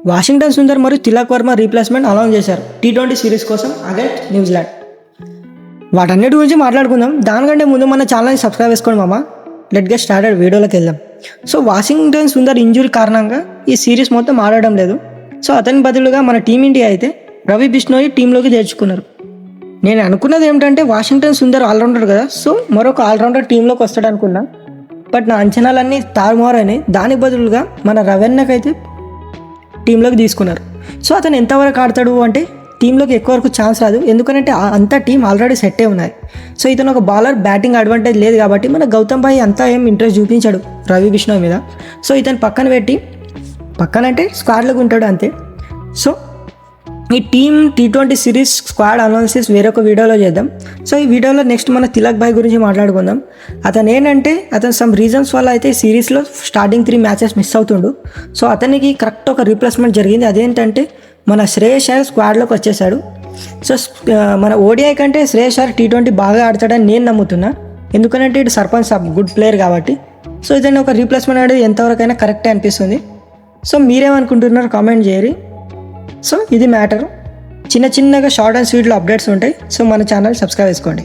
Washington Sundar మరియు Tilak Varma replacement announce చేశారు T20 series కోసం అగైన్స్ న్యూజిలాండ్. వాటన్నిటి గురించి మాట్లాడుకుందాం. దానికంటే ముందు మన ఛానల్ని సబ్స్క్రైబ్ చేసుకోండి మామ. లెట్ గెట్ స్టార్టెడ్, వీడియోలోకి వెళ్దాం. సో వాషింగ్టన్ సుందర్ ఇంజురీ కారణంగా ఈ సిరీస్ మొత్తం ఆడడం లేదు. సో అతని బదులుగా మన టీమిండియా అయితే రవి బిష్ణోయి టీంలోకి చేర్చుకున్నారు. నేను అనుకున్నది ఏమిటంటే వాషింగ్టన్ సుందర్ ఆల్రౌండర్ కదా, సో మరొక ఆల్రౌండర్ టీంలోకి వస్తాడు అనుకున్నా. బట్ నా అంచనాలన్నీ తారుమారైనాయి. దానికి బదులుగా మన రవీన్నకైతే టీంలోకి తీసుకున్నారు. సో అతను ఎంతవరకు ఆడతాడు అంటే టీంలోకి ఎక్కువ వరకు ఛాన్స్ రాదు, ఎందుకంటే అంతా టీం ఆల్రెడీ సెట్టే ఉన్నది. సో ఇతను ఒక బౌలర్, బ్యాటింగ్ అడ్వాంటేజ్ లేదు కాబట్టి మన గౌతమ్ భాయ్ అంతా ఏం ఇంట్రెస్ట్ చూపించాడు రవి బిష్ణోయ్ మీద. సో ఇతను పక్కన పెట్టి పక్కనంటే స్క్వాడ్లోకి ఉంటాడు అంతే. సో ఈ team T20 series squad analysis వేరొక వీడియోలో చేద్దాం. సో ఈ వీడియోలో నెక్స్ట్ మన తిలక్ భాయ్ గురించి మాట్లాడుకుందాం. అతను ఏంటంటే అతను సమ్ రీజన్స్ వల్ల అయితే సిరీస్లో స్టార్టింగ్ 3 మ్యాచెస్ మిస్ అవుతుండు. సో అతనికి కరెక్ట్ ఒక రీప్లేస్మెంట్ జరిగింది. అదేంటంటే మన శ్రేయస్ అయ్యర్ స్క్వాడ్లోకి వచ్చేసాడు. సో మన ఓడిఐ కంటే శ్రేయస్ అయ్యర్ T20 బాగా ఆడతాడని నేను నమ్ముతున్నా, ఎందుకంటే ఇటు సర్పంచ్ గుడ్ ప్లేయర్ కాబట్టి. సో ఇతను ఒక రీప్లేస్మెంట్ అనేది ఎంతవరకైనా కరెక్టే అనిపిస్తుంది. సో మీరేమనుకుంటున్నారు కామెంట్ చేయరు. సో ఇది మ్యాటర్. చిన్నగా షార్ట్ అండ్ స్వీట్లో అప్డేట్స్ ఉంటాయి. సో మన ఛానల్ సబ్స్క్రైబ్ చేసుకోండి.